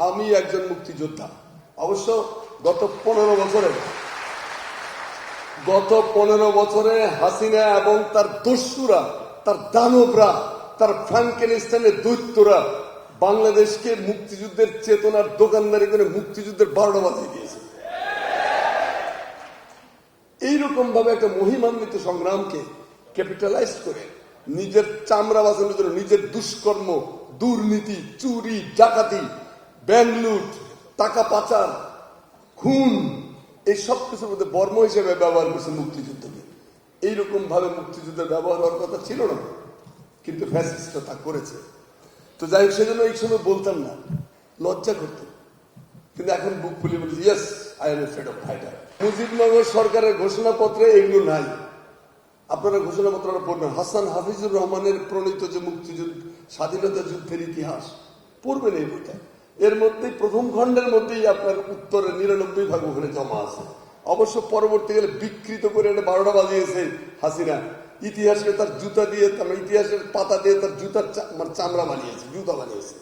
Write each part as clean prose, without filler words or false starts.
আমি একজন মুক্তিযোদ্ধা। অবশ্য গত 15 বছরে হাসিনা এবং তার দস্যুরা, তার দানবরা, তার ফ্রাঙ্কেনস্টাইনের দৈত্যরা বাংলাদেশকে মুক্তিযুদ্ধের চেতনার দোকানদারি করে মুক্তিযুদ্ধের 12টা বাজিয়ে দিয়েছে। এইরকম ভাবে একটা মহিমান্বিত সংগ্রামকে ক্যাপিটালাইজ করে নিজের চামড়া বাঁচানোর জন্য নিজের দুষ্কর্ম, দুর্নীতি, চুরি, ডাকাতি, ব্যাংক লুট, টাকা পাচার, খুন, এই সব কিছুর মধ্যে বর্ম হিসেবে ব্যবহার করছে মুক্তিযুদ্ধকে। এইরকম ভাবে মুক্তিযুদ্ধের ব্যবহার হওয়ার কথা ছিল না, কিন্তু ফ্যাসিস্টরা তা করেছে। তো যাই হোক, সেজন্য এই সময় বলতাম না, লজ্জা করতাম, কিন্তু এখন বুক খুলে বলছি, yes, I M A freedom fighter. Mujibnagar সরকারের ঘোষণাপত্রে এগুলো নাই। আপনারা ঘোষণাপত্রটা পড়বেন। হাসান হাফিজুর রহমানের প্রণীত যে মুক্তিযুদ্ধ, স্বাধীনতা যুদ্ধের ইতিহাস পড়বেন এই বইটা। এর মধ্যেই প্রথম খণ্ডের মধ্যেই আপনার উত্তরের 99% ওখানে জমা আছে। অবশ্য পরবর্তীকালে বিকৃত করে এটা 12টা বাজিয়েছে হাসিনা। ইতিহাসকে তার জুতা দিয়ে, তার ইতিহাসের পাতা দিয়ে তার জুতার চামড়া বানিয়েছে, জুতা বানিয়েছে,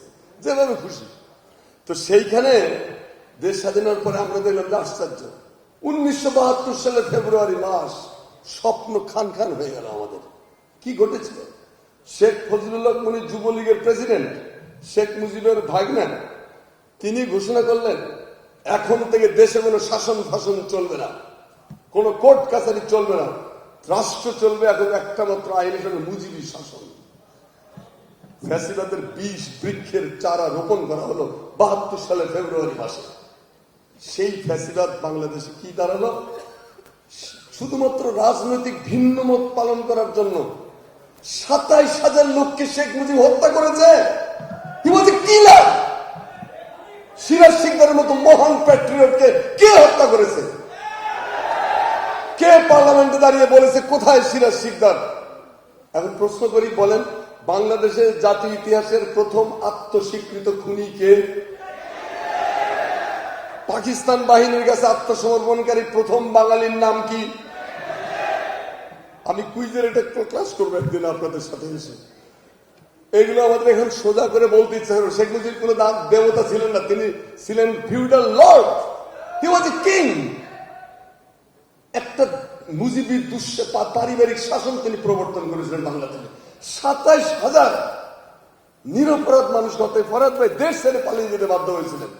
যেভাবে খুশি। তো সেইখানে দেশ স্বাধীন হওয়ার পরে আমরা দেখলাম যে আশ্চর্য, 1972 সালের ফেব্রুয়ারি মাস স্বপ্ন খান খান হয়ে গেল আমাদের। কি ঘটেছিল? শেখ ফজলুল হক মনি যুবলীগের প্রেসিডেন্ট, শেখ মুজিবের ভাগনা, তিনি ঘোষণা করলেন এখন থেকে দেশে কোনো শাসন ফাসন চলবে না, কোন কোর্ট কাছারি চলবে না, রাষ্ট্র চলবে এখন একটা মাত্র আইন হিসেবে মুজিবি শাসন। ফ্যাসিবাদের 20 বৃক্ষের চারা রোপণ করা হলো 72 সালের ফেব্রুয়ারি মাসে। সেই ফ্যাসিবাদ বাংলাদেশে কি দাঁড়ালো? শুধুমাত্র রাজনৈতিক ভিন্ন মত পালন করার জন্য 27,000 লোককে শেখ মুজিব হত্যা করেছে। কি লাভ? সিরাজ শিকদারের মতো মহান প্যাট্রিয়টকে কে হত্যা করেছে? কে পার্লামেন্টে দাঁড়িয়ে বলেছে কোথায় সিরাজ শিকদার? এখন প্রশ্ন করি, বলেন বাংলাদেশের জাতীয় ইতিহাসের প্রথম আত্মস্বীকৃত খুনি কে? পাকিস্তান বাহিনীর কাছে আত্মসমর্পণকারী প্রথম বাঙালির নাম কি? আমি কুইজের এটা ক্লাস করবো একদিন আপনাদের সাথে এসে। এগুলো আমাদের এখন সোজা করে বলতে ইচ্ছা হলো। শেখ মুজিব কোন দেবতা ছিলেন না, তিনি ছিলেন feudal Lord. He was a king. একটা মুজিবি পারিবারিক শাসন তিনি প্রবর্তন করেছিলেন বাংলাদেশে। 27,000 নিরপরাধ মানুষ হতে ফরাদ ভাই দেশ ছেড়ে পালিয়ে যেতে বাধ্য হয়েছিলেন।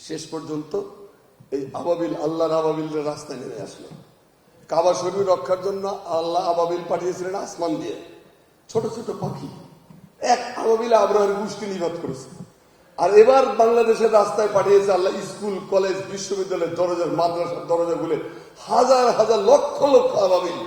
শেষ পর্যন্ত এই আবাবিল, আল্লাহর আবাবিলের রাস্তায় নেমে আসলো। কাবা শরীফ রক্ষার জন্য আল্লাহ আবাবিল পাঠিয়েছিলেন আসমান দিয়ে, ছোট ছোট পাখি। এক আবাবিল আবরাহের গোষ্ঠী নিপাত করেছে। আর এবার বাংলাদেশের রাস্তায় পাঠিয়েছে আল্লাহ স্কুল, কলেজ, বিশ্ববিদ্যালয়ের দরজা, মাদ্রাসার দরজা খুলে হাজার হাজার লক্ষ লক্ষ আবাবিল।